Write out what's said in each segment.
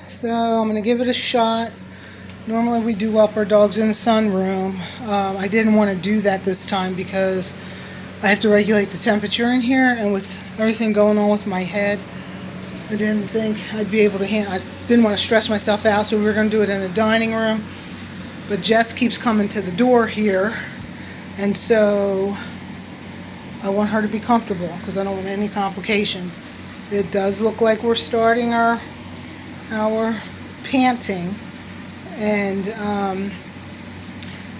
So I'm going to give it a shot. Normally we do up our dogs in the sunroom. I didn't want to do that this time because I have to regulate the temperature in here, and with everything going on with my head, I didn't think I'd be able to I didn't want to stress myself out, so we were going to do it in the dining room. But Jess keeps coming to the door here, and so I want her to be comfortable because I don't want any complications. It does look like we're starting our panting, and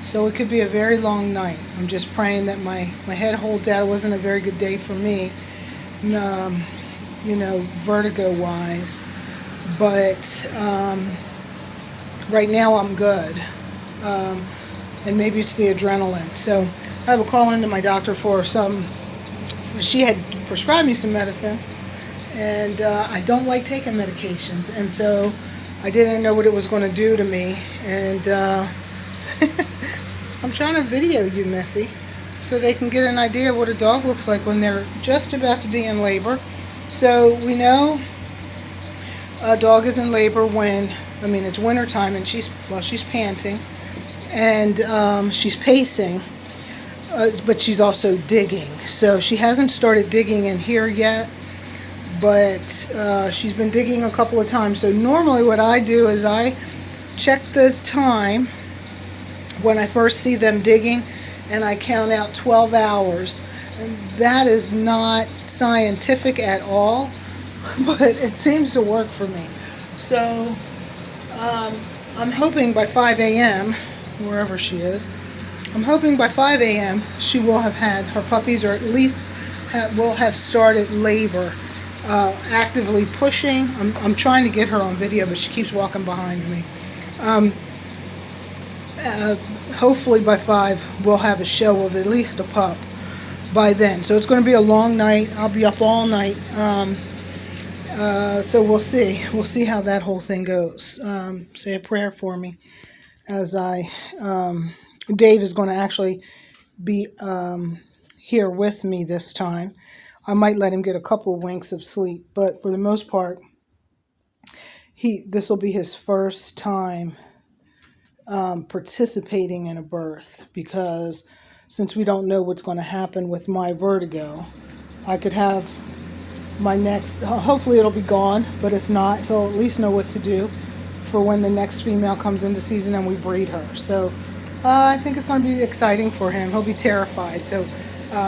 so it could be a very long night. I'm just praying that my head holds out. It wasn't a very good day for me, vertigo wise, but right now I'm good, and maybe it's the adrenaline. So I have a call into my doctor for she had prescribed me some medicine, and I don't like taking medications, and so I didn't know what it was going to do to me, and I'm trying to video you, Missy, so they can get an idea of what a dog looks like when they're just about to be in labor. So we know a dog is in labor when, it's winter time, and she's panting, and she's pacing, but she's also digging. So she hasn't started digging in here yet, but she's been digging a couple of times. So normally what I do is I check the time when I first see them digging, and I count out 12 hours. And that is not scientific at all, but it seems to work for me. So I'm hoping by 5 a.m., wherever she is, I'm hoping by 5 a.m. she will have had her puppies, or at least will have started labor, actively pushing. I'm trying to get her on video, but she keeps walking behind me. Hopefully by 5 we'll have a show of at least a pup by then. So it's going to be a long night. I'll be up all night. So we'll see. We'll see how that whole thing goes. Say a prayer for me as Dave is going to actually be here with me this time. I might let him get a couple of winks of sleep, but for the most part, this will be his first time participating in a birth, because since we don't know what's going to happen with my vertigo, I could have my next, hopefully it'll be gone, but if not, he'll at least know what to do for when the next female comes into season and we breed her. So I think it's going to be exciting for him. He'll be terrified, so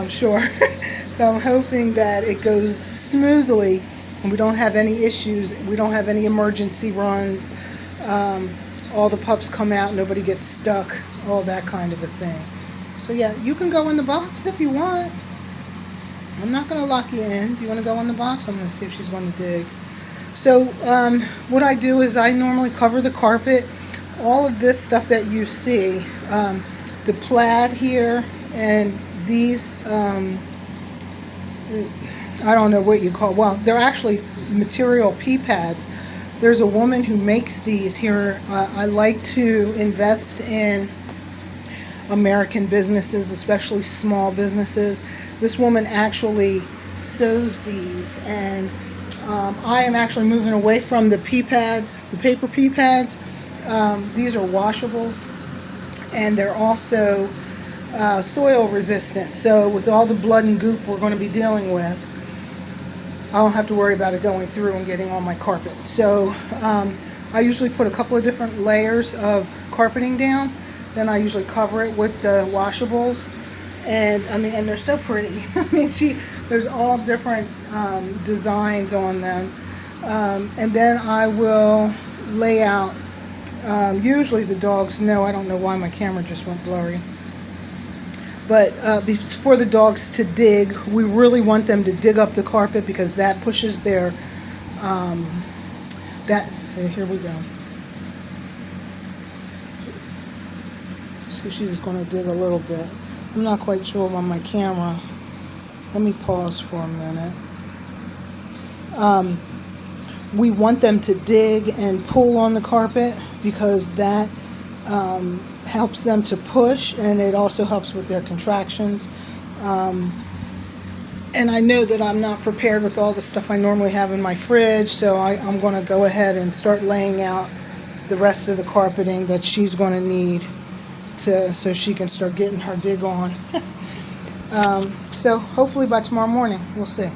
sure. So I'm hoping that it goes smoothly and we don't have any issues. We don't have any emergency runs. All the pups come out, nobody gets stuck, all that kind of a thing. So yeah, you can go in the box if you want. I'm not going to lock you in. Do you want to go in the box? I'm going to see if she's going to dig. So what I do is I normally cover the carpet. All of this stuff that you see, the plaid here, and these, I don't know what you call, well, they're actually material pee pads. There's a woman who makes these here. I like to invest in American businesses, especially small businesses. This woman actually sews these, and I am actually moving away from the pee pads, the paper pee pads. These are washables, and they're also soil resistant. So with all the blood and goop we're going to be dealing with, I don't have to worry about it going through and getting on my carpet. So I usually put a couple of different layers of carpeting down. Then I usually cover it with the washables. And and they're so pretty. There's all different designs on them. And then I will lay out, usually the dogs know, I don't know why my camera just went blurry. But for the dogs to dig, we really want them to dig up the carpet, because that pushes their, so here we go. So she was going to dig a little bit. I'm not quite sure on my camera. Let me pause for a minute. We want them to dig and pull on the carpet, because that helps them to push, and it also helps with their contractions. And I know that I'm not prepared with all the stuff I normally have in my fridge, so I'm going to go ahead and start laying out the rest of the carpeting that she's going to need so she can start getting her dig on. So hopefully by tomorrow morning, we'll see.